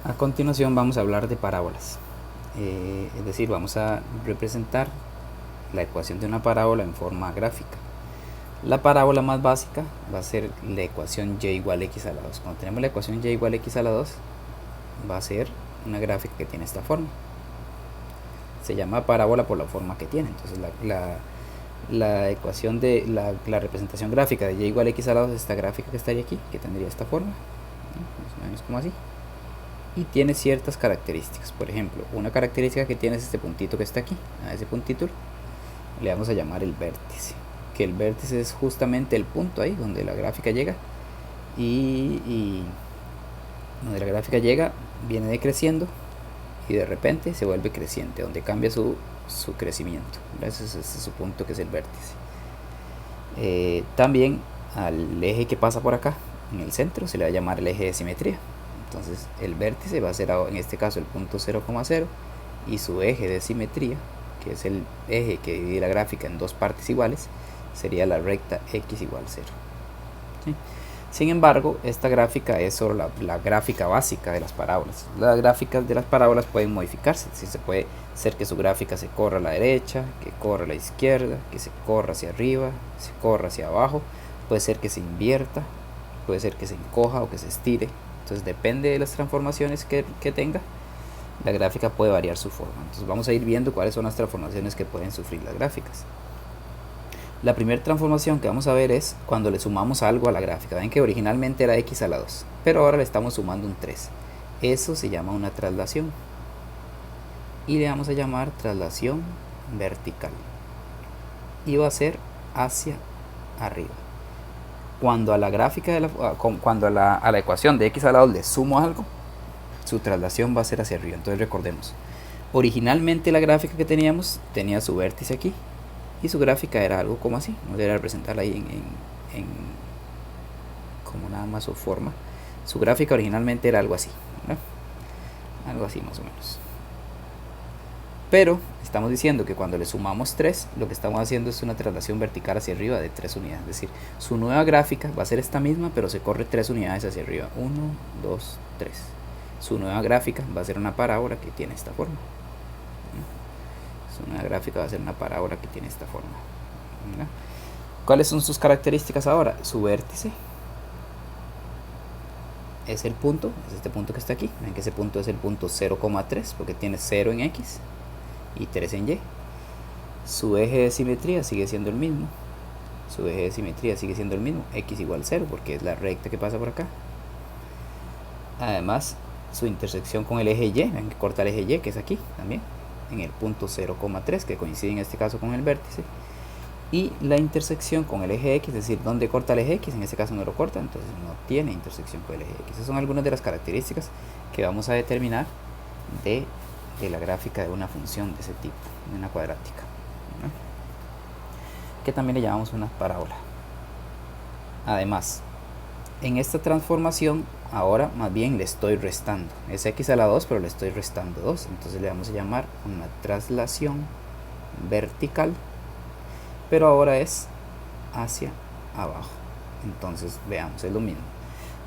A continuación vamos a hablar de parábolas, es decir, vamos a representar la ecuación de una parábola en forma gráfica. La parábola más básica va a ser la ecuación y igual a x a la 2. Cuando tenemos la ecuación y igual a x a la 2, va a ser una gráfica que tiene esta forma. Se llama parábola por la forma que tiene. Entonces la ecuación de la representación gráfica de y igual a x a la 2 es esta gráfica que estaría aquí, que tendría esta forma, más o menos como así. Y tiene ciertas características. Por ejemplo, una característica que tiene es este puntito que está aquí. A ese puntito le vamos a llamar el vértice, que el vértice es justamente el punto ahí donde la gráfica llega, y donde la gráfica llega viene decreciendo y de repente se vuelve creciente, donde cambia su crecimiento. Ese es su punto, que es el vértice. También al eje que pasa por acá en el centro se le va a llamar el eje de simetría. Entonces el vértice va a ser en este caso el punto 0,0, y su eje de simetría, que es el eje que divide la gráfica en dos partes iguales, sería la recta x igual 0. ¿Sí? Sin embargo, esta gráfica es solo la gráfica básica de las parábolas. Las gráficas de las parábolas pueden modificarse. Si se puede ser que su gráfica se corra a la derecha, que corra a la izquierda, que se corra hacia arriba, se corra hacia abajo. Puede ser que se invierta, puede ser que se encoja o que se estire. Entonces depende de las transformaciones que tenga, la gráfica puede variar su forma. Entonces vamos a ir viendo cuáles son las transformaciones que pueden sufrir las gráficas. La primera transformación que vamos a ver es cuando le sumamos algo a la gráfica. Ven que originalmente era x a la 2, pero ahora le estamos sumando un 3. Eso se llama una traslación, y le vamos a llamar traslación vertical, y va a ser hacia arriba. Cuando a la gráfica cuando a la ecuación de x a la 2 le sumo algo, su traslación va a ser hacia arriba. Entonces recordemos, originalmente la gráfica que teníamos tenía su vértice aquí, y su gráfica era algo como así. Vamos a representarla ahí como nada más su forma. Su gráfica originalmente era algo así, ¿verdad? Algo así más o menos. Pero estamos diciendo que cuando le sumamos 3, lo que estamos haciendo es una traslación vertical hacia arriba de 3 unidades. Es decir, su nueva gráfica va a ser esta misma, pero se corre 3 unidades hacia arriba. 1, 2, 3. Su nueva gráfica va a ser una parábola que tiene esta forma. Su nueva gráfica va a ser una parábola que tiene esta forma. ¿Verdad? ¿Cuáles son sus características ahora? Su vértice es el punto, es este punto que está aquí. Ven que ese punto es el punto 0,3, porque tiene 0 en x y 3 en y. Su eje de simetría sigue siendo el mismo. Su eje de simetría sigue siendo el mismo, x igual 0, porque es la recta que pasa por acá. Además, su intersección con el eje y, ven que corta el eje y, que es aquí también, en el punto 0,3, que coincide en este caso con el vértice. Y la intersección con el eje x, es decir, donde corta el eje x, en este caso no lo corta, entonces no tiene intersección con el eje x. Esas son algunas de las características que vamos a determinar de la gráfica de una función de ese tipo, de una cuadrática, ¿no? Que también le llamamos una parábola. Además, en esta transformación ahora más bien le estoy restando, es x a la 2, pero le estoy restando 2, entonces le vamos a llamar una traslación vertical, pero ahora es hacia abajo. Entonces veamos, es lo mismo.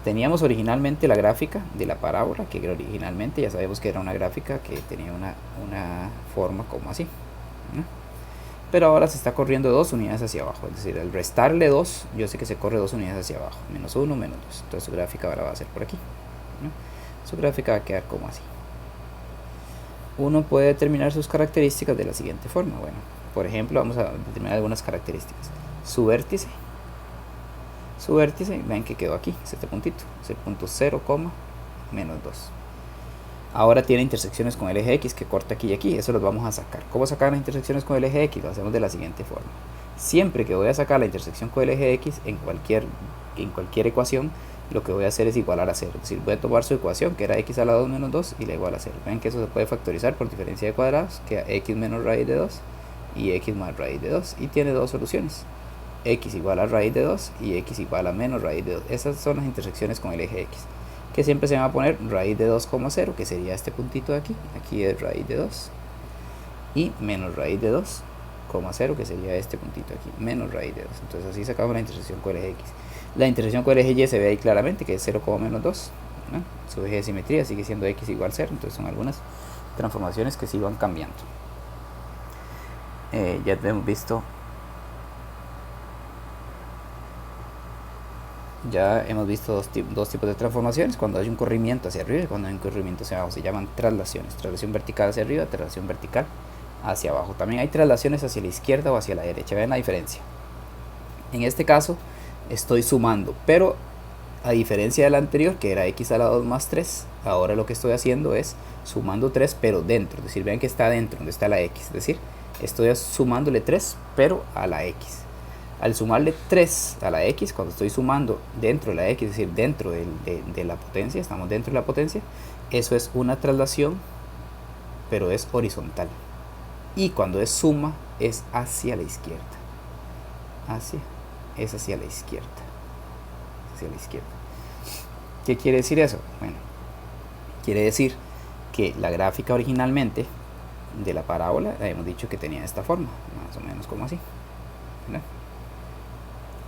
Teníamos originalmente la gráfica de la parábola, que originalmente ya sabemos que era una gráfica que tenía una forma como así, ¿no? Pero ahora se está corriendo 2 unidades hacia abajo, es decir, al restarle 2, yo sé que se corre 2 unidades hacia abajo, menos 1, menos 2. Entonces su gráfica ahora va a ser por aquí, ¿no? Su gráfica va a quedar como así. Uno puede determinar sus características de la siguiente forma. Bueno, por ejemplo, vamos a determinar algunas características. Su vértice, ven que quedó aquí, es este puntito, es el punto 0, menos 2. Ahora tiene intersecciones con el eje x que corta aquí y aquí, eso los vamos a sacar. ¿Cómo sacar las intersecciones con el eje x? Lo hacemos de la siguiente forma. Siempre que voy a sacar la intersección con el eje x en cualquier ecuación, lo que voy a hacer es igualar a 0. Es decir, voy a tomar su ecuación, que era x a la 2 menos 2, y la igual a 0. Ven que eso se puede factorizar por diferencia de cuadrados, que es x menos raíz de 2 y x más raíz de 2, y tiene dos soluciones: x igual a raíz de 2 y x igual a menos raíz de 2. Esas son las intersecciones con el eje x, que siempre se va a poner raíz de 2,0, que sería este puntito de aquí. Aquí es raíz de 2, y menos raíz de 2,0, que sería este puntito de aquí, menos raíz de 2. Entonces así sacamos la intersección con el eje x. La intersección con el eje y se ve ahí claramente, que es 0, menos 2. ¿no? Su eje de simetría sigue siendo x igual 0, entonces son algunas transformaciones que sí van cambiando. Ya hemos visto dos tipos de transformaciones: cuando hay un corrimiento hacia arriba y cuando hay un corrimiento hacia abajo. Se llaman traslaciones: traslación vertical hacia arriba, traslación vertical hacia abajo. También hay traslaciones hacia la izquierda o hacia la derecha. Vean la diferencia. En este caso estoy sumando, pero a diferencia del anterior, que era x a la 2 más 3, ahora lo que estoy haciendo es sumando 3 pero dentro. Es decir, vean que está dentro donde está la x. Es decir, estoy sumándole 3 pero a la x. Al sumarle 3 a la x, cuando estoy sumando dentro de la x, es decir, dentro de la potencia, estamos dentro de la potencia, eso es una traslación, pero es horizontal. Y cuando es suma, es hacia la izquierda. Es hacia la izquierda. Hacia la izquierda. ¿Qué quiere decir eso? Bueno, quiere decir que la gráfica originalmente de la parábola, hemos dicho que tenía esta forma, más o menos como así, ¿verdad?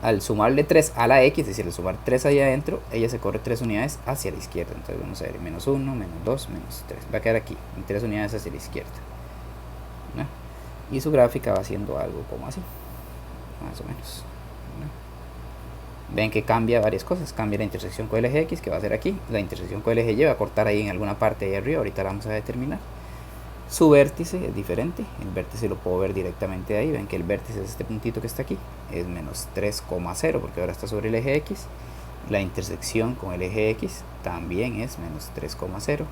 Al sumarle 3 a la x, es decir, al sumar 3 allá adentro, ella se corre 3 unidades hacia la izquierda. Entonces vamos a ver, menos 1, menos 2, menos 3. Va a quedar aquí, en 3 unidades hacia la izquierda, ¿no? Y su gráfica va haciendo algo como así, más o menos, ¿no? Ven que cambia varias cosas. Cambia la intersección con el eje x, que va a ser aquí. La intersección con el eje y va a cortar ahí en alguna parte de ahí arriba. Ahorita la vamos a determinar. Su vértice es diferente. El vértice lo puedo ver directamente de ahí. Ven que el vértice es este puntito que está aquí. Es menos 3,0 porque ahora está sobre el eje x. La intersección con el eje x también es menos 3,0.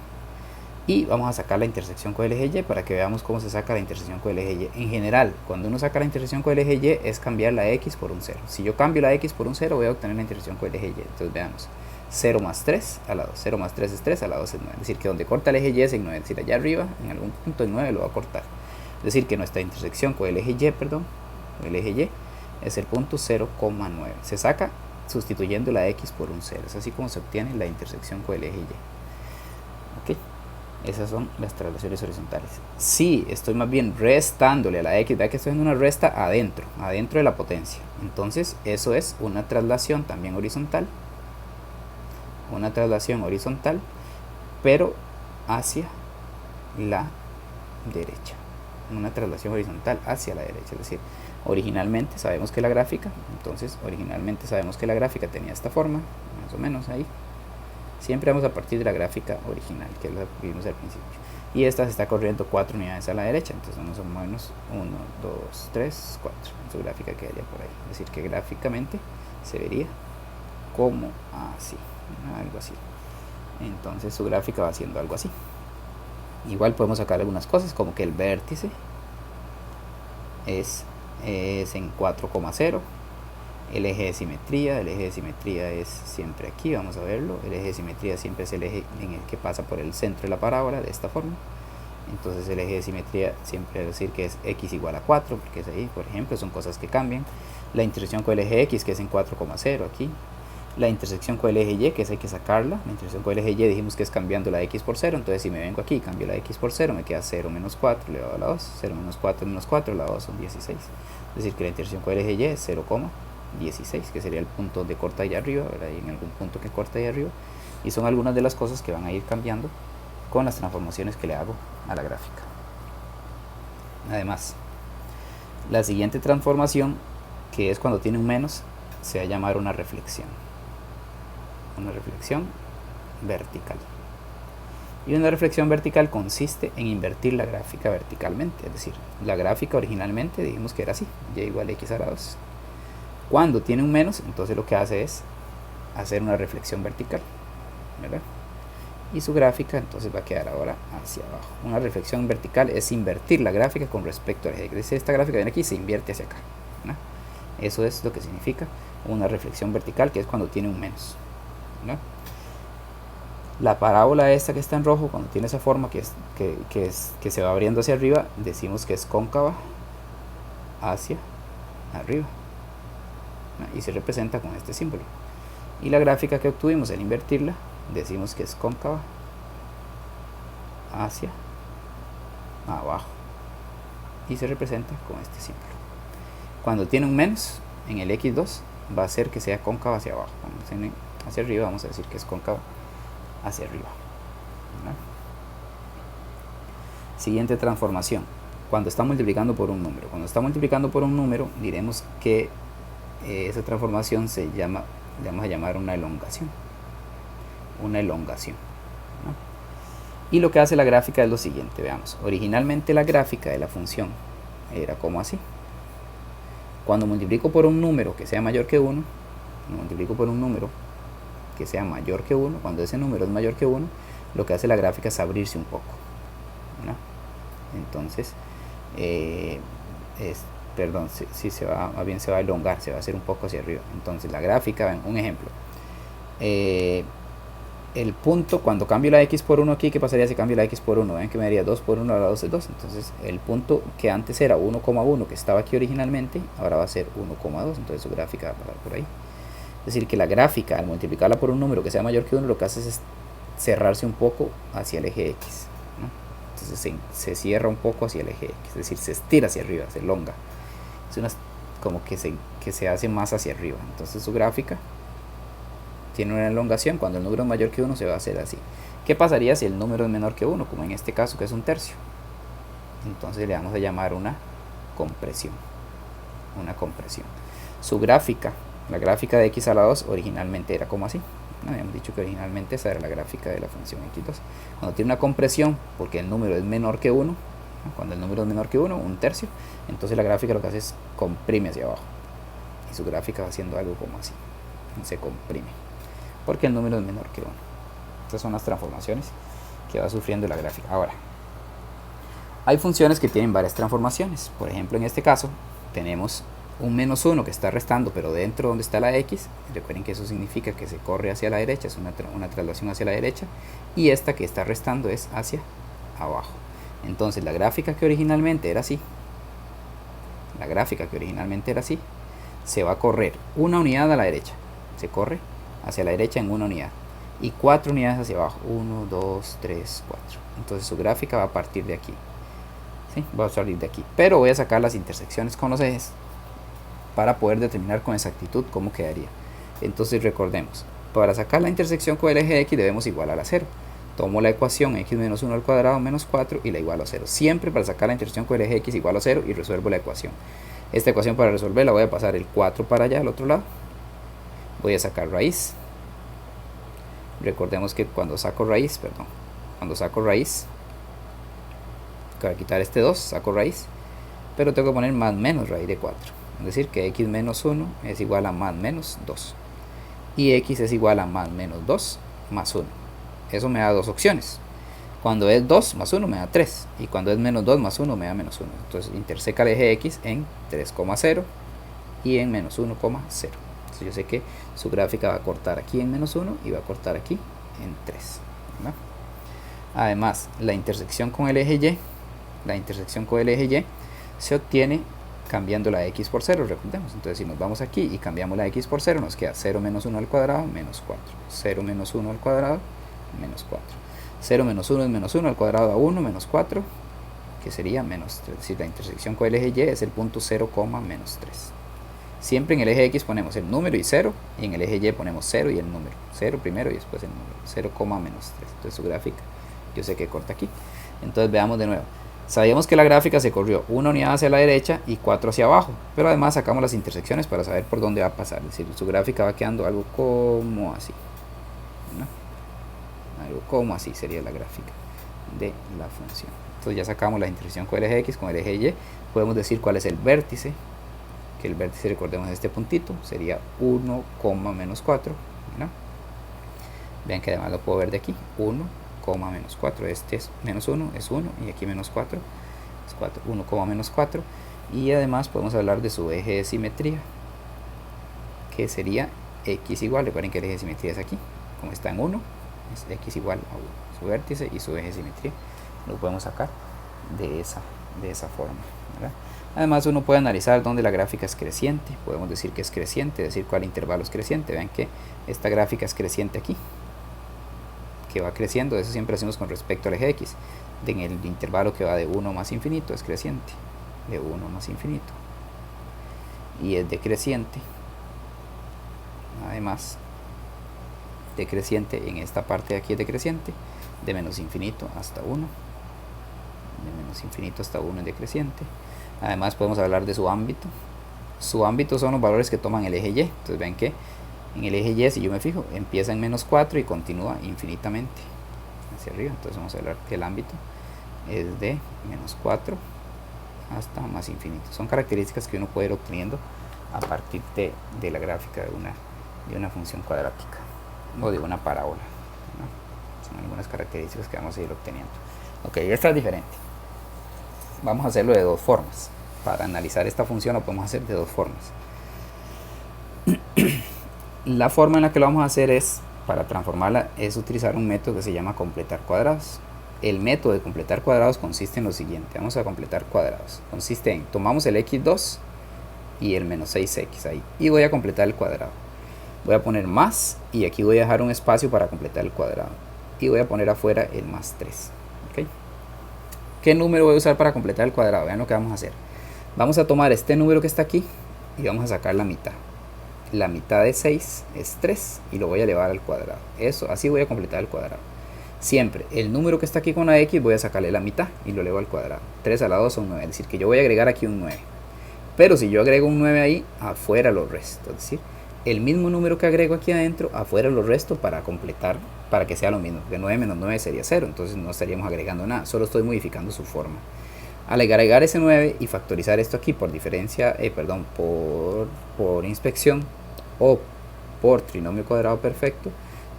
Y vamos a sacar la intersección con el eje y para que veamos cómo se saca la intersección con el eje y. En general, cuando uno saca la intersección con el eje y es cambiar la x por un 0. Si yo cambio la x por un 0, voy a obtener la intersección con el eje y. Entonces veamos. 0 más 3 a la 2. 0 más 3 es 3, a la 2 es 9. Es decir, que donde corta el eje y es en 9. Es decir, allá arriba, en algún punto en 9 lo va a cortar. Es decir, que nuestra intersección con el eje y, el eje y es el punto 0,9. Se saca sustituyendo la x por un 0. Es así como se obtiene la intersección con el eje y. Ok. Esas son las traslaciones horizontales. Si estoy más bien restándole a la x, vea que estoy haciendo una resta adentro de la potencia. Entonces, eso es una traslación también horizontal. Una traslación horizontal, pero hacia la derecha. Una traslación horizontal hacia la derecha. Es decir, originalmente sabemos que la gráfica, tenía esta forma, más o menos ahí. Siempre vamos a partir de la gráfica original, que es la que vimos al principio. Y esta se está corriendo 4 unidades a la derecha, entonces vamos a movernos 1, 2, 3, 4. Su gráfica quedaría por ahí. Es decir, que gráficamente se vería como así, algo así. Entonces su gráfica va haciendo algo así. Igual podemos sacar algunas cosas, como que el vértice es en 4,0. El eje de simetría es siempre aquí, vamos a verlo. El eje de simetría siempre es el eje en el que pasa por el centro de la parábola, de esta forma. Entonces el eje de simetría siempre debe decir que es x igual a 4, porque es ahí, por ejemplo, son cosas que cambian. La intersección con el eje x, que es en 4,0 aquí. La intersección con el eje y, que es hay que sacarla. La intersección con el eje y dijimos que es cambiando la x por 0. Entonces si me vengo aquí y cambio la x por 0, me queda 0 menos 4 elevado a la 2. 0 menos 4 menos 4 elevado a la 2 son 16. Es decir, que la intersección con el eje y es 0,16, que sería el punto de corta allá arriba, ¿verdad? Y en algún punto que corta allá arriba. Y son algunas de las cosas que van a ir cambiando con las transformaciones que le hago a la gráfica. Además, la siguiente transformación, que es cuando tiene un menos, se va a llamar una reflexión. Una reflexión vertical. Y una reflexión vertical consiste en invertir la gráfica verticalmente. Es decir, la gráfica originalmente dijimos que era así, y igual a x a la 2. Cuando tiene un menos, entonces lo que hace es hacer una reflexión vertical, ¿verdad? Y su gráfica entonces va a quedar ahora hacia abajo. Una reflexión vertical es invertir la gráfica con respecto al eje. Es decir, esta gráfica viene aquí y se invierte hacia acá, ¿verdad? Eso es lo que significa una reflexión vertical, que es cuando tiene un menos, ¿verdad? La parábola esta que está en rojo, cuando tiene esa forma que se va abriendo hacia arriba, decimos que es cóncava hacia arriba, y se representa con este símbolo. Y la gráfica que obtuvimos al invertirla, decimos que es cóncava hacia abajo, y se representa con este símbolo. Cuando tiene un menos en el x2, va a ser que sea cóncava hacia abajo. Cuando tiene hacia arriba, vamos a decir que es cóncava hacia arriba, ¿verdad? Siguiente transformación, cuando está multiplicando por un número. Cuando está multiplicando por un número, diremos que esa transformación le vamos a llamar una elongación. Una elongación, ¿no? Y lo que hace la gráfica es lo siguiente, veamos. Originalmente la gráfica de la función era como así. Cuando multiplico por un número que sea mayor que 1, multiplico por un número que sea mayor que 1, cuando ese número es mayor que 1, lo que hace la gráfica es abrirse un poco, ¿no? Entonces, perdón, si se va, más bien se va a elongar, se va a hacer un poco hacia arriba. Entonces la gráfica, ven, un ejemplo. El punto, cuando cambio la x por 1 aquí, ¿qué pasaría si cambio la x por 1? Ven que me daría 2 por 1, ahora 2 es 2. Entonces el punto que antes era 1,1, que estaba aquí originalmente, ahora va a ser 1,2. Entonces su gráfica va a pasar por ahí. Es decir, que la gráfica, al multiplicarla por un número que sea mayor que 1, lo que hace es cerrarse un poco hacia el eje x, ¿no? Entonces se cierra un poco hacia el eje x, es decir, se estira hacia arriba, se elonga. Es como que se hace más hacia arriba. Entonces su gráfica tiene una elongación. Cuando el número es mayor que 1 se va a hacer así. ¿Qué pasaría si el número es menor que 1? Como en este caso, que es un tercio. Entonces le vamos a llamar una compresión. Una compresión. Su gráfica, la gráfica de x a la 2, originalmente era como así. ¿No? Habíamos dicho que originalmente esa era la gráfica de la función x2. Cuando tiene una compresión, porque el número es menor que 1, ¿no? Cuando el número es menor que 1, un tercio, entonces la gráfica lo que hace es comprime hacia abajo. Y su gráfica va haciendo algo como así. Se comprime, porque el número es menor que 1. Estas son las transformaciones que va sufriendo la gráfica. Ahora, hay funciones que tienen varias transformaciones. Por ejemplo, en este caso, tenemos un menos 1 que está restando, pero dentro donde está la x. Recuerden que eso significa que se corre hacia la derecha, es una traslación hacia la derecha. Y esta que está restando es hacia abajo. Entonces, la gráfica que originalmente era así, se va a correr una unidad a la derecha. Se corre hacia la derecha en una unidad y 4 unidades hacia abajo, 1, 2, 3, 4. Entonces su gráfica va a partir de aquí, ¿sí? Va a salir de aquí, pero voy a sacar las intersecciones con los ejes para poder determinar con exactitud cómo quedaría. Entonces recordemos, para sacar la intersección con el eje x debemos igualar a 0. Tomo la ecuación x menos 1 al cuadrado menos 4 y la igualo a 0. Siempre para sacar la intersección con el eje x igual a 0 y resuelvo la ecuación. Esta ecuación, para resolverla, voy a pasar el 4 para allá al otro lado. Voy a sacar raíz. Recordemos que cuando saco raíz, para quitar este 2, saco raíz, pero tengo que poner más menos raíz de 4. Es decir, que x menos 1 es igual a más menos 2. Y x es igual a más menos 2 más 1. Eso me da dos opciones. Cuando es 2 más 1 me da 3. Y cuando es menos 2 más 1 me da menos 1. Entonces interseca el eje x en 3,0 y en menos 1,0. Entonces yo sé que su gráfica va a cortar aquí en menos 1 y va a cortar aquí en 3, ¿verdad? Además, la intersección con el eje y, se obtiene cambiando la x por 0, recordemos. Entonces si nos vamos aquí y cambiamos la x por 0, nos queda 0 menos 1 al cuadrado menos 4. 0 menos 1 al cuadrado menos 4. 0 menos 1 es menos 1 al cuadrado a 1 menos 4, que sería menos 3. Es decir, la intersección con el eje y es el punto 0, menos 3. Siempre en el eje x ponemos el número y 0, y en el eje y ponemos 0 y el número. 0 primero y después el número. 0, menos 3. Entonces su gráfica, yo sé que corta aquí. Entonces veamos de nuevo. Sabíamos que la gráfica se corrió una unidad hacia la derecha y 4 hacia abajo, pero además sacamos las intersecciones para saber por dónde va a pasar. Es decir, su gráfica va quedando algo como así, ¿no? Algo como así sería la gráfica de la función. Entonces ya sacamos la intersección con el eje x, con el eje y. Podemos decir cuál es el vértice, que el vértice, recordemos, este puntito sería 1, menos 4, ¿no? Vean que además lo puedo ver de aquí, 1, menos 4, este es menos 1, es 1, y aquí menos 4, es 4, 1, menos 4, y además podemos hablar de su eje de simetría, que sería x igual, recuerden que el eje de simetría es aquí, como está en 1, es x igual a 1, su vértice y su eje de simetría, lo podemos sacar de esa forma, ¿verdad? Además uno puede analizar dónde la gráfica es creciente, podemos decir que es creciente, decir cuál intervalo es creciente. Vean que esta gráfica es creciente aquí, que va creciendo, eso siempre hacemos con respecto al eje x, en el intervalo que va de 1 más infinito es creciente, de 1 más infinito, y es decreciente, además, decreciente en esta parte de aquí es decreciente, de menos infinito hasta 1, de menos infinito hasta 1 es decreciente. Además podemos hablar de su ámbito. Su ámbito son los valores que toman el eje Y. Entonces ven que en el eje Y, si yo me fijo, empieza en menos 4 y continúa infinitamente hacia arriba. Entonces vamos a hablar que el ámbito es de menos 4 hasta más infinito. Son características que uno puede ir obteniendo a partir de la gráfica de una función cuadrática o de una parábola, ¿no? Son algunas características que vamos a ir obteniendo. Ok, esta es diferente. Vamos a hacerlo de dos formas. Para analizar esta función lo podemos hacer de dos formas. La forma en la que lo vamos a hacer es, para transformarla, es utilizar un método que se llama completar cuadrados. El método de completar cuadrados consiste en lo siguiente. Vamos a completar cuadrados. Consiste en, tomamos el x2 y el menos 6x ahí, y voy a completar el cuadrado. Voy a poner más, y aquí voy a dejar un espacio para completar el cuadrado, y voy a poner afuera el más 3. ¿Okay? ¿Qué número voy a usar para completar el cuadrado? Vean lo que vamos a hacer. Vamos a tomar este número que está aquí y vamos a sacar la mitad. La mitad de 6 es 3 y lo voy a elevar al cuadrado. Eso, así voy a completar el cuadrado. Siempre el número que está aquí con la x voy a sacarle la mitad y lo elevo al cuadrado. 3 a la 2 son 9, es decir que yo voy a agregar aquí un 9. Pero si yo agrego un 9 ahí, afuera lo resto. Es decir, el mismo número que agrego aquí adentro, afuera lo resto para completar, para que sea lo mismo. Porque 9 menos 9 sería 0, entonces no estaríamos agregando nada, solo estoy modificando su forma. Al agregar ese 9 y factorizar esto aquí por diferencia, por inspección o por trinomio cuadrado perfecto,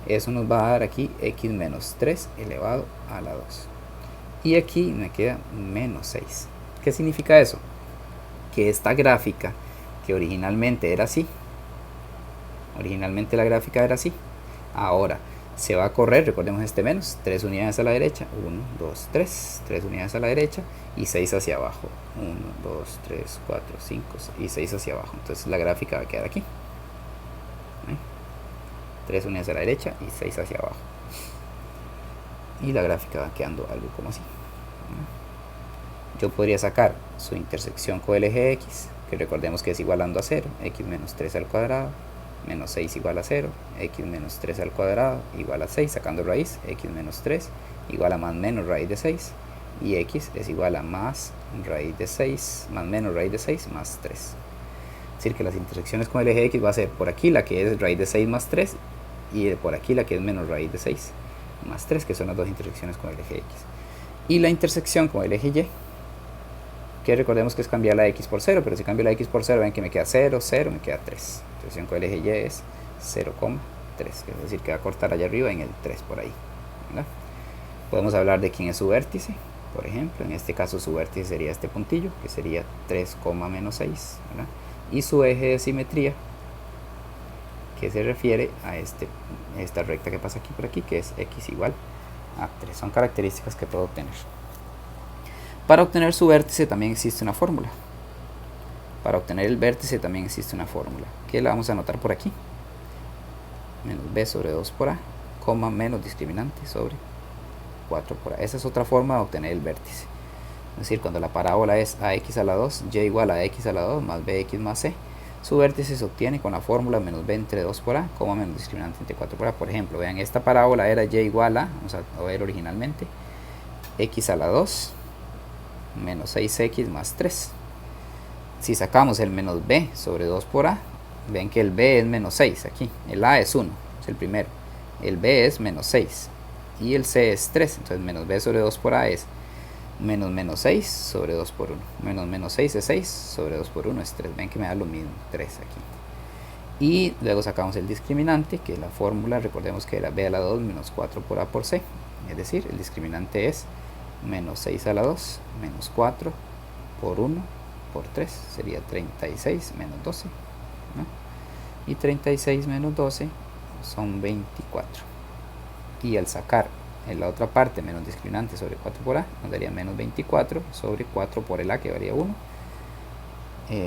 eso nos va a dar aquí x menos 3 elevado a la 2. Y aquí me queda menos 6. ¿Qué significa eso? Que esta gráfica, que originalmente era así, la gráfica era así, ahora se va a correr, recordemos este menos, 3 unidades a la derecha, 1, 2, 3, 3 unidades a la derecha y 6 hacia abajo, 1, 2, 3, 4, 5 y 6 hacia abajo. Entonces la gráfica va a quedar aquí, 3 unidades a la derecha y 6 hacia abajo, y la gráfica va quedando algo como así. Yo podría sacar su intersección con el eje x, que recordemos que es igualando a 0, x menos 3 al cuadrado, menos 6 igual a 0, x menos 3 al cuadrado igual a 6, sacando raíz, x menos 3 igual a más menos raíz de 6, y x es igual a más raíz de 6, más menos raíz de 6, más 3. Es decir, que las intersecciones con el eje x va a ser por aquí la que es raíz de 6 más 3, y por aquí la que es menos raíz de 6 más 3, que son las dos intersecciones con el eje x. Y la intersección con el eje y, que recordemos que es cambiar la x por 0, pero si cambio la x por 0, ven que me queda 0, 0, me queda 3. La intersección con el eje y es 0,3, es decir, que va a cortar allá arriba en el 3 por ahí, ¿verdad? Podemos hablar de quién es su vértice, por ejemplo, en este caso su vértice sería este puntillo, que sería 3, menos 6, ¿verdad? Y su eje de simetría, que se refiere a esta recta que pasa aquí por aquí, que es x igual a 3. Son características que puedo obtener. Para obtener su vértice también existe una fórmula. Para obtener el vértice también existe una fórmula, que la vamos a anotar por aquí. Menos b sobre 2 por a, coma menos discriminante sobre 4 por a. Esa es otra forma de obtener el vértice. Es decir, cuando la parábola es ax a la 2, y igual a x a la 2 más bx más c, su vértice se obtiene con la fórmula menos b entre 2 por a, coma menos discriminante entre 4 por a. Por ejemplo, vean, esta parábola era y igual a, vamos a ver originalmente, x a la 2 menos 6x más 3. Si sacamos el menos b sobre 2 por a, ven que el b es menos 6 aquí, el a es 1, es el primero, el b es menos 6 y el c es 3, entonces menos b sobre 2 por a es menos 6 sobre 2 por 1, menos 6 es 6 sobre 2 por 1 es 3, ven que me da lo mismo, 3 aquí. Y luego sacamos el discriminante, que la fórmula, recordemos que era b a la 2 menos 4 por a por c, es decir, el discriminante es menos 6 a la 2 menos 4 por 1 por 3, sería 36 menos 12, ¿no? Y 36 menos 12 son 24, y al sacar en la otra parte menos discriminante sobre 4 por a, nos daría menos 24 sobre 4 por el a, que varía 1.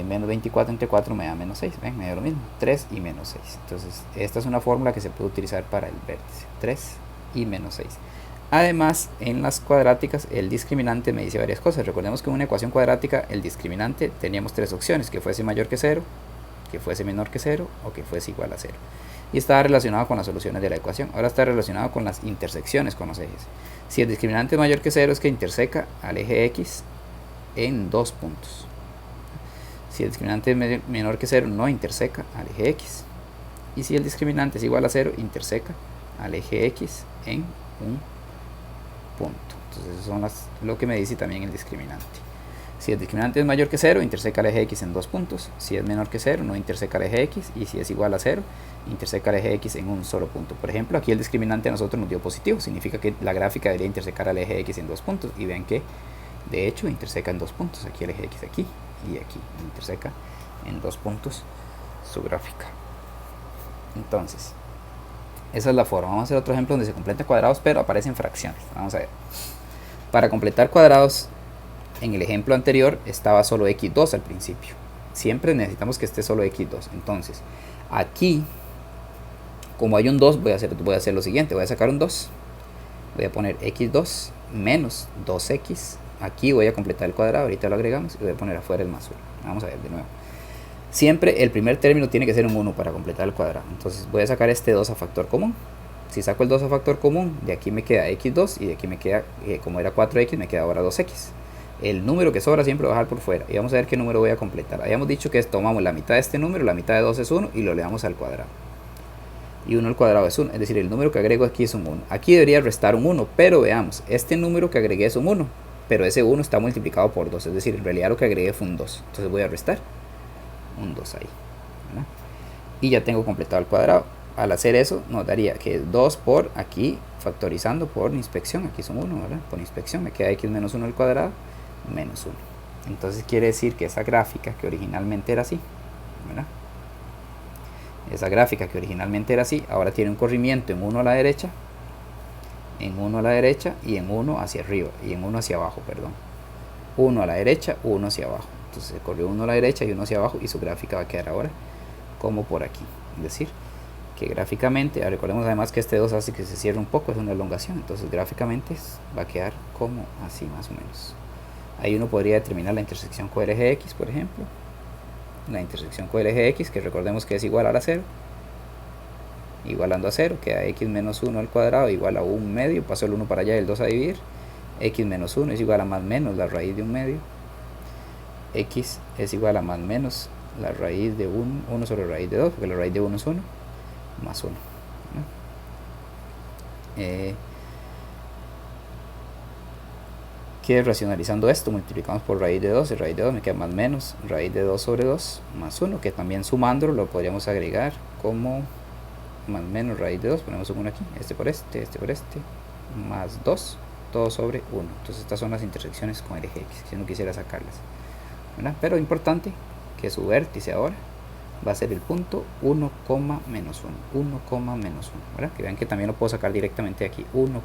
Menos 24 entre 4 me da menos 6, ven, me da lo mismo, 3 y menos 6. Entonces esta es una fórmula que se puede utilizar para el vértice, 3 y menos 6. Además, en las cuadráticas el discriminante me dice varias cosas. Recordemos que en una ecuación cuadrática el discriminante teníamos tres opciones: que fuese mayor que 0, que fuese menor que 0 o que fuese igual a 0. y estaba relacionado con las soluciones de la ecuación. Ahora está relacionado con las intersecciones con los ejes. Si el discriminante es mayor que 0 es que interseca al eje X en 2 puntos. Si el discriminante es menor que 0 no interseca al eje X. Y si el discriminante es igual a 0 interseca al eje X en un punto. Entonces eso son lo que me dice también el discriminante. Si el discriminante es mayor que 0, interseca el eje X en 2 puntos. Si es menor que 0, no interseca el eje X. Y si es igual a 0, interseca el eje X en un solo punto. Por ejemplo, aquí el discriminante a nosotros nos dio positivo. Significa que la gráfica debería intersecar al eje X en 2 puntos. Y vean que, de hecho, interseca en 2 puntos. Aquí el eje X aquí y aquí. Interseca en 2 puntos su gráfica. Entonces, esa es la forma. Vamos a hacer otro ejemplo donde se completa cuadrados, pero aparecen fracciones. Vamos a ver. Para completar cuadrados, en el ejemplo anterior estaba solo x2 al principio. Siempre necesitamos que esté solo x2. Entonces, aquí, como hay un 2, voy a hacer lo siguiente. Voy a sacar un 2. Voy a poner x2 menos 2x. Aquí voy a completar el cuadrado. Ahorita lo agregamos y voy a poner afuera el más 1. Vamos a ver de nuevo. Siempre el primer término tiene que ser un 1 para completar el cuadrado. Entonces voy a sacar este 2 a factor común. Si saco el 2 a factor común, de aquí me queda x2 y de aquí me queda, como era 4x, me queda ahora 2x. El número que sobra siempre lo voy a dejar por fuera. Y vamos a ver qué número voy a completar. Habíamos dicho que tomamos la mitad de este número, la mitad de 2 es 1 y lo elevamos al cuadrado. Y 1 al cuadrado es 1, es decir, el número que agrego aquí es un 1. Aquí debería restar un 1, pero veamos, este número que agregué es un 1, pero ese 1 está multiplicado por 2, es decir, en realidad lo que agregué fue un 2. Entonces voy a restar un 2 ahí, ¿verdad? Y ya tengo completado el cuadrado. Al hacer eso nos daría que 2 por aquí, factorizando por inspección, aquí son 1, ¿verdad? Por inspección me queda x menos 1 al cuadrado menos 1. Entonces quiere decir que esa gráfica que originalmente era así, ¿verdad? Esa gráfica que originalmente era así, ahora tiene un corrimiento en 1 a la derecha, en 1 a la derecha y en 1 hacia arriba, y en 1 hacia abajo, perdón. 1 a la derecha, 1 hacia abajo. Entonces se corrió 1 a la derecha y 1 hacia abajo y su gráfica va a quedar ahora como por aquí. Es decir, que gráficamente, recordemos además que este 2 hace que se cierre un poco, es una elongación, entonces gráficamente va a quedar como así más o menos. Ahí uno podría determinar la intersección con el eje X, por ejemplo. La intersección con el eje X, que recordemos que es igual a 0. Igualando a 0, queda x menos 1 al cuadrado igual a 1 medio. Paso el 1 para allá y el 2 a dividir. X menos 1 es igual a más menos la raíz de 1 medio. X es igual a más menos la raíz de 1 sobre la raíz de 2, porque la raíz de 1 es 1, más 1. Que racionalizando esto, multiplicamos por raíz de 2, y raíz de 2 me queda más menos raíz de 2 sobre 2 más 1, que también sumándolo lo podríamos agregar como más menos raíz de 2, ponemos un 1 aquí, este por este por este, más 2, todo sobre 1. Entonces estas son las intersecciones con el eje X, si uno quisiera sacarlas, ¿verdad? Pero importante que su vértice ahora va a ser el punto 1, menos 1, 1, menos 1, ¿verdad? Que vean que también lo puedo sacar directamente de aquí, 1,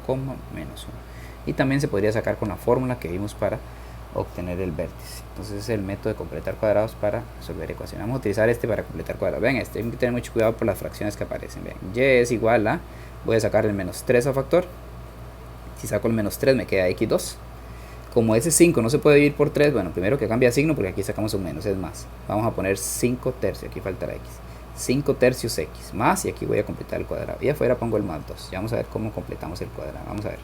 menos 1. Y también se podría sacar con la fórmula que vimos para obtener el vértice. Entonces es el método de completar cuadrados para resolver ecuaciones. Vamos a utilizar este para completar cuadrados. Vean, hay que tener mucho cuidado por las fracciones que aparecen. Vean, y es igual a, voy a sacar el menos 3 a factor. Si saco el menos 3 me queda x2. Como ese 5 no se puede dividir por 3, bueno, primero que cambia signo porque aquí sacamos un menos, es más. Vamos a poner 5 tercios, aquí falta la x. 5 tercios x más, y aquí voy a completar el cuadrado. Y afuera pongo el más 2. Ya vamos a ver cómo completamos el cuadrado. Vamos a ver.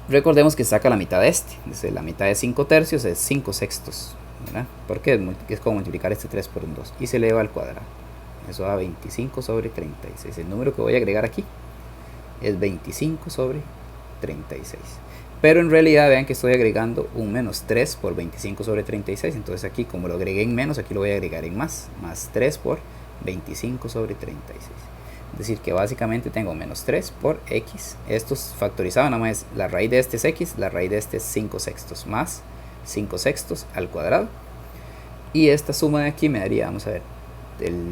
Recordemos que saca la mitad de este. Desde la mitad de 5 tercios es 5 sextos, ¿verdad? Porque es como multiplicar este 3 por un 2 y se eleva al cuadrado. Eso da 25 sobre 36. El número que voy a agregar aquí es 25 sobre 36. Pero en realidad vean que estoy agregando un menos 3 por 25 sobre 36. Entonces aquí, como lo agregué en menos, aquí lo voy a agregar en más. Más 3 por 25 sobre 36. Es decir, que básicamente tengo menos 3 por x. Esto es factorizado, nada más la raíz de este es x, la raíz de este es 5 sextos, más 5 sextos al cuadrado. Y esta suma de aquí me daría, vamos a ver, el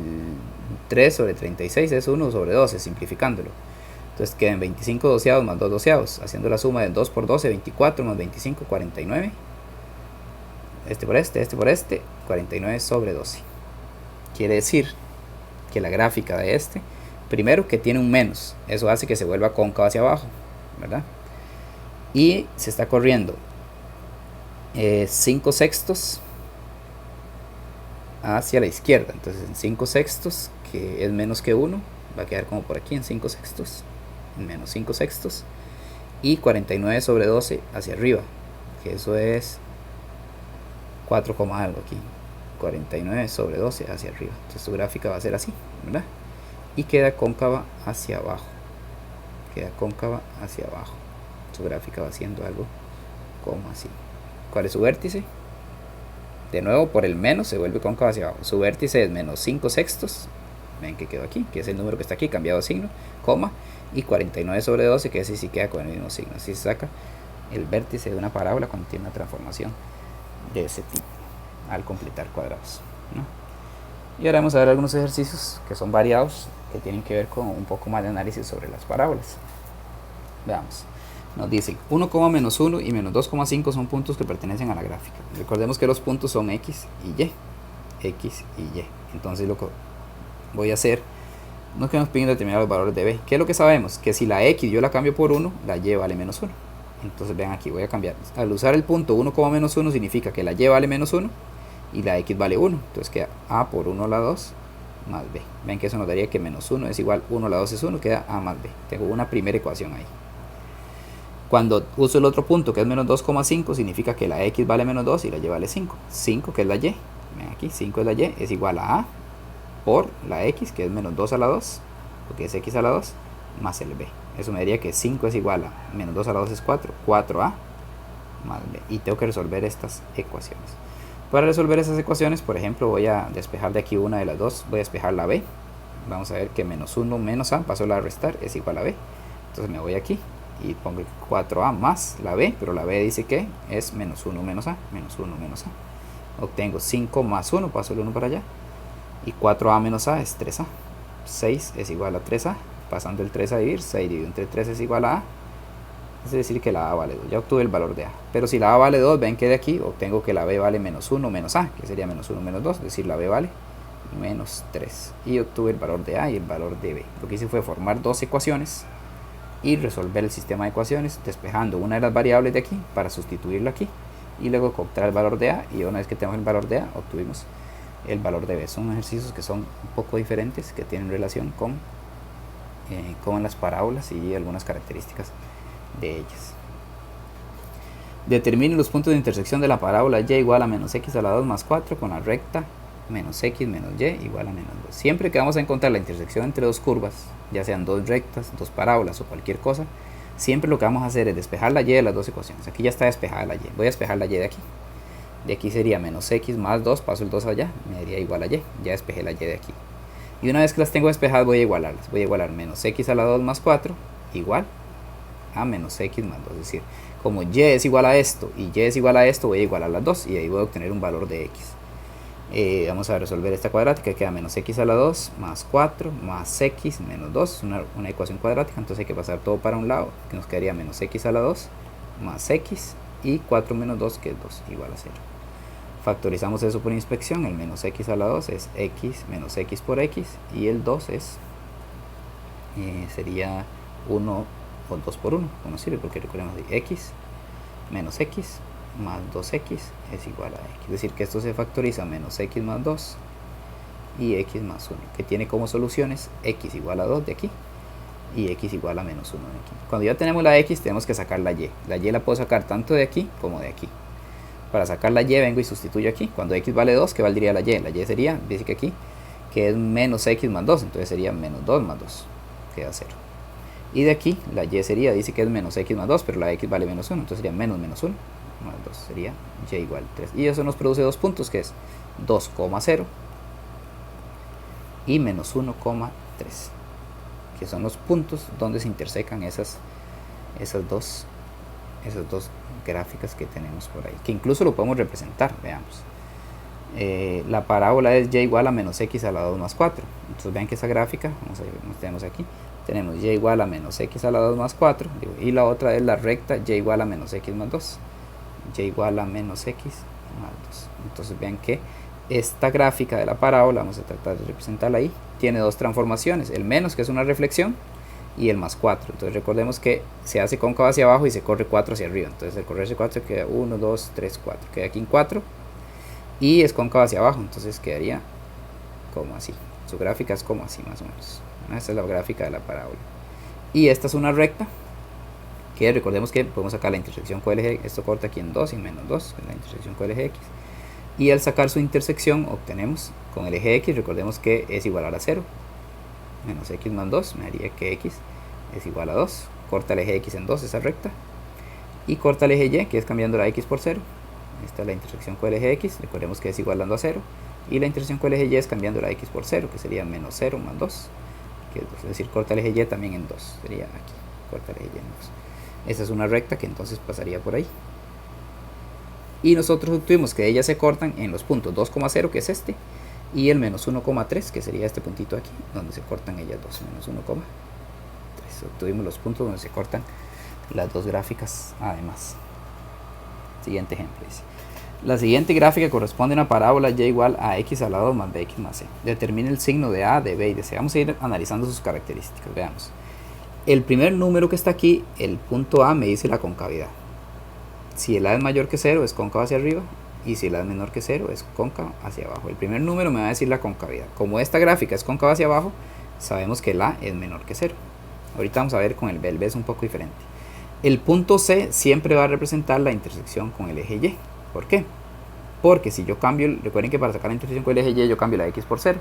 3 sobre 36 es 1 sobre 12, simplificándolo. Entonces quedan 25 doceavos más 2 doceavos. Haciendo la suma de 2 por 12, 24 más 25, 49. Este por este, 49 sobre 12. Quiere decir que la gráfica de este, primero que tiene un menos, eso hace que se vuelva cóncavo hacia abajo, ¿verdad? Y se está corriendo 5 sextos hacia la izquierda. Entonces en 5 sextos, que es menos que 1, va a quedar como por aquí en 5 sextos, en menos 5 sextos. Y 49 sobre 12 hacia arriba, que eso es 4, algo aquí. 49 sobre 12 hacia arriba. Entonces tu gráfica va a ser así, ¿verdad? Y queda cóncava hacia abajo. Queda cóncava hacia abajo. Su gráfica va siendo algo como así. ¿Cuál es su vértice? De nuevo, por el menos se vuelve cóncava hacia abajo. Su vértice es menos 5 sextos. Ven que quedó aquí, que es el número que está aquí, cambiado de signo, coma. Y 49 sobre 12, que ese sí queda con el mismo signo. Así se saca el vértice de una parábola cuando tiene una transformación de ese tipo, al completar cuadrados, ¿no? Y ahora vamos a ver algunos ejercicios que son variados, que tienen que ver con un poco más de análisis sobre las parábolas. Veamos. Nos dicen 1, menos 1 y menos 2,5 son puntos que pertenecen a la gráfica. Recordemos que los puntos son X y Y. X y Y. Entonces lo que voy a hacer, no es que nos piden determinar los valores de B. ¿Qué es lo que sabemos? Que si la X yo la cambio por 1, la Y vale menos 1. Entonces vean aquí, voy a cambiar. Al usar el punto 1, menos 1 significa que la Y vale menos 1 y la X vale 1. Entonces queda A por 1 a la 2 más B. Ven que eso nos daría que menos 1 es igual 1 a la 2 es 1, queda A más B. Tengo una primera ecuación ahí. Cuando uso el otro punto que es menos 2,5 significa que la X vale menos 2 y la Y vale 5. 5 que es la Y, ven aquí, 5 es la Y, es igual a A por la X que es menos 2 a la 2, porque es X a la 2, más el B. Eso me daría que 5 es igual a menos 2 a la 2 es 4, 4A más B. Y tengo que resolver estas ecuaciones. Para resolver esas ecuaciones, por ejemplo, voy a despejar de aquí una de las dos, voy a despejar la B. Vamos a ver que menos 1 menos A, paso a restar, es igual a B. Entonces me voy aquí y pongo 4A más la B, pero la B dice que es menos 1 menos A, menos 1 menos A. Obtengo 5 más 1, paso el 1 para allá, y 4A menos A es 3A. 6 es igual a 3A, pasando el 3 a dividir, 6 dividido entre 3 es igual a A, es decir que la A vale 2, ya obtuve el valor de A. Pero si la A vale 2, ven que de aquí obtengo que la B vale menos 1 menos A, que sería menos 1 menos 2, es decir, la B vale menos 3. Y obtuve el valor de A y el valor de B. Lo que hice fue formar dos ecuaciones y resolver el sistema de ecuaciones despejando una de las variables de aquí para sustituirlo aquí y luego encontrar el valor de A, y una vez que tenemos el valor de A obtuvimos el valor de B. Son ejercicios que son un poco diferentes, que tienen relación con las parábolas y algunas características de ellas. Determine los puntos de intersección de la parábola y igual a menos x a la 2 más 4 con la recta menos x menos y igual a menos 2. Siempre que vamos a encontrar la intersección entre dos curvas, ya sean dos rectas, dos parábolas o cualquier cosa, siempre lo que vamos a hacer es despejar la y de las dos ecuaciones. Aquí ya está despejada la y, voy a despejar la y de aquí. De aquí sería menos x más 2, paso el 2 allá, me daría igual a y, ya despejé la y de aquí. Y una vez que las tengo despejadas voy a igualarlas, voy a igualar menos x a la 2 más 4 igual a menos x más 2, es decir, como y es igual a esto y y es igual a esto, voy a igualar las dos y ahí voy a obtener un valor de x. Vamos a resolver esta cuadrática, queda menos x a la 2 más 4 más x menos 2, una ecuación cuadrática, entonces hay que pasar todo para un lado, que nos quedaría menos x a la 2 más x y 4 menos 2 que es 2 igual a 0. Factorizamos eso por inspección, el menos x a la 2 es x menos x por x y el 2 es sería 1 o 2 por 1, no sirve porque recordemos de x menos x más 2x es igual a x, es decir que esto se factoriza menos x más 2 y x más 1, que tiene como soluciones x igual a 2 de aquí y x igual a menos 1 de aquí. Cuando ya tenemos la x tenemos que sacar la y la puedo sacar tanto de aquí como de aquí. Para sacar la y vengo y sustituyo aquí, cuando x vale 2, ¿qué valdría la y sería, dice que aquí, que es menos x más 2, entonces sería menos 2 más 2, queda 0. Y de aquí la y sería, dice que es menos x más 2, pero la x vale menos 1, entonces sería menos 1 más 2, sería y igual 3. Y eso nos produce dos puntos, que es 2,0 y menos 1,3, que son los puntos donde se intersecan esas dos gráficas que tenemos por ahí, que incluso lo podemos representar. Veamos, la parábola es y igual a menos x a la 2 más 4, entonces vean que esa gráfica, vamos a ver, nos tenemos aquí, tenemos y igual a menos x a la 2 más 4, y la otra es la recta y igual a menos x más 2, y igual a menos x más 2. Entonces vean que esta gráfica de la parábola, vamos a tratar de representarla ahí, tiene dos transformaciones, el menos, que es una reflexión, y el más 4. Entonces recordemos que se hace cóncava hacia abajo y se corre 4 hacia arriba. Entonces al correrse 4 queda 1, 2, 3, 4. Queda aquí en 4. y es cóncava hacia abajo, entonces quedaría como así. Su gráfica es como así más o menos. Esta es la gráfica de la parábola. Y esta es una recta que recordemos que podemos sacar la intersección con el eje, esto corta aquí en 2 y menos 2, la intersección con el eje X. Y al sacar su intersección obtenemos con el eje X, recordemos que es igual a 0. Menos X más 2 me daría que X es igual a 2. Corta el eje X en 2, esa recta. Y corta el eje Y, que es cambiando la X por 0. Esta es la intersección con el eje X, recordemos que es igualando a 0. Y la intersección con el eje Y es cambiando la X por 0, que sería menos 0 más 2. Que es decir, corta el eje Y también en 2. Sería aquí, corta el eje Y en 2. Esa es una recta que entonces pasaría por ahí. Y nosotros obtuvimos que ellas se cortan en los puntos 2,0, que es este, y el menos 1,3, que sería este puntito aquí, donde se cortan ellas dos, menos 1,3. Obtuvimos los puntos donde se cortan las dos gráficas además. Siguiente ejemplo dice: la siguiente gráfica corresponde a una parábola y igual a x a la 2 más bx más c. Determine el signo de a, de b y de c. Vamos a ir analizando sus características. Veamos. El primer número que está aquí, el punto A, me dice la concavidad. Si el A es mayor que 0 es cóncavo hacia arriba, y si el A es menor que 0 es cóncavo hacia abajo. El primer número me va a decir la concavidad. Como esta gráfica es cóncava hacia abajo, sabemos que el A es menor que 0. Ahorita vamos a ver con el B es un poco diferente. El punto C siempre va a representar la intersección con el eje Y. ¿Por qué? Porque si yo cambio, recuerden que para sacar la intersección con el eje Y yo cambio la X por 0.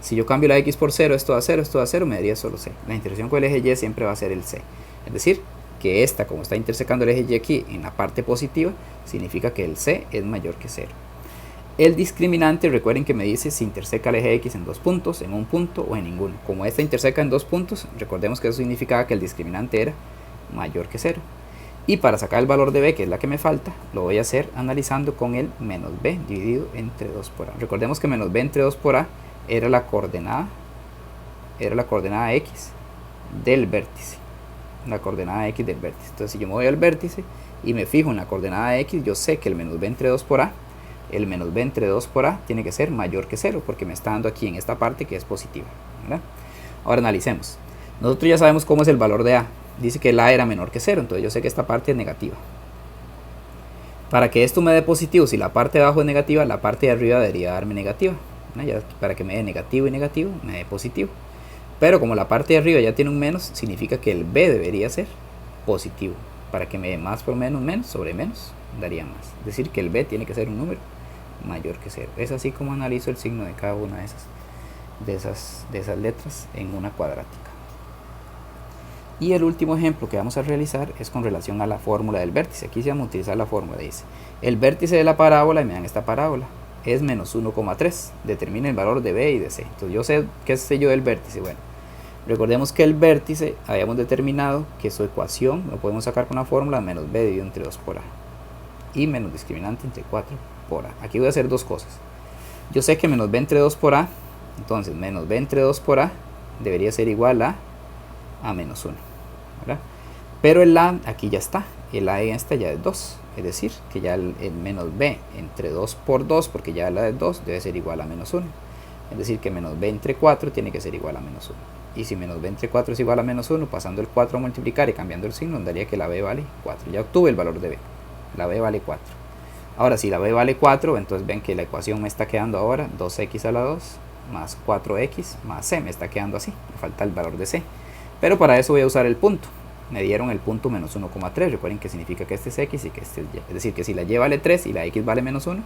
Si yo cambio la X por 0, esto a 0, esto a 0, me daría solo C. La intersección con el eje Y siempre va a ser el C. Es decir, que esta, como está intersecando el eje Y aquí en la parte positiva, significa que el C es mayor que 0. El discriminante, recuerden que me dice si interseca el eje X en dos puntos, en un punto o en ninguno. Como esta interseca en dos puntos, recordemos que eso significaba que el discriminante era mayor que 0. Y para sacar el valor de b, que es la que me falta, lo voy a hacer analizando con el menos b dividido entre 2 por a. Recordemos que menos b entre 2 por a era la coordenada x del vértice. La coordenada x del vértice. Entonces si yo me voy al vértice y me fijo en la coordenada x, yo sé que el menos b entre 2 por a, el menos b entre 2 por a tiene que ser mayor que 0, porque me está dando aquí en esta parte que es positiva, ¿verdad? Ahora analicemos. Nosotros ya sabemos cómo es el valor de a. Dice que el a era menor que 0, entonces yo sé que esta parte es negativa. Para que esto me dé positivo, si la parte de abajo es negativa, la parte de arriba debería darme negativa, ¿no? Ya para que me dé negativo y negativo, me dé positivo. Pero como la parte de arriba ya tiene un menos, significa que el b debería ser positivo. Para que me dé más por menos, menos sobre menos, daría más. Es decir, que el b tiene que ser un número mayor que 0. Es así como analizo el signo de cada una de esas letras en una cuadrática. Y el último ejemplo que vamos a realizar es con relación a la fórmula del vértice. Aquí sí vamos a utilizar la fórmula. Dice: el vértice de la parábola, y me dan esta parábola, es menos 1,3. Determine el valor de b y de c. Entonces yo sé, ¿qué sé yo del vértice? Bueno, recordemos que el vértice habíamos determinado que su ecuación lo podemos sacar con la fórmula menos b dividido entre 2 por a y menos discriminante entre 4 por a. Aquí voy a hacer dos cosas. Yo sé que menos b entre 2 por a, entonces menos b entre 2 por a debería ser igual a menos 1, ¿verdad? Pero el a aquí ya está, el a en esta ya es 2, es decir, que ya el menos b entre 2 por 2, porque ya la es 2, debe ser igual a menos 1. Es decir, que menos b entre 4 tiene que ser igual a menos 1. Y si menos b entre 4 es igual a menos 1, pasando el 4 a multiplicar y cambiando el signo, nos daría que la b vale 4. Ya obtuve el valor de b, la b vale 4. Ahora, si la b vale 4, entonces ven que la ecuación me está quedando ahora 2x a la 2 más 4x más c, me está quedando así, me falta el valor de c. Pero para eso voy a usar el punto. Me dieron el punto menos 1,3. Recuerden que significa que este es x y que este es y. Es decir, que si la y vale 3 y la x vale menos 1,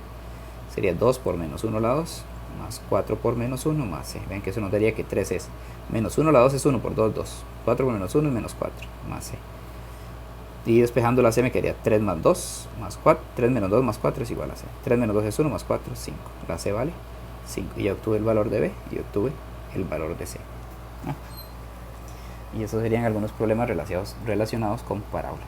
sería 2 por menos 1 a la 2, más 4 por menos 1, más c. Ven que eso nos daría que 3 es menos 1 a la 2 es 1 por 2, 2. 4 por menos 1 es menos 4, más c. Y despejando la c me quedaría 3 más 2, más 4. 3 menos 2 más 4 es igual a c. 3 menos 2 es 1, más 4, 5. La c vale 5. Y ya obtuve el valor de b y obtuve el valor de c. Y esos serían algunos problemas relacionados con parábolas.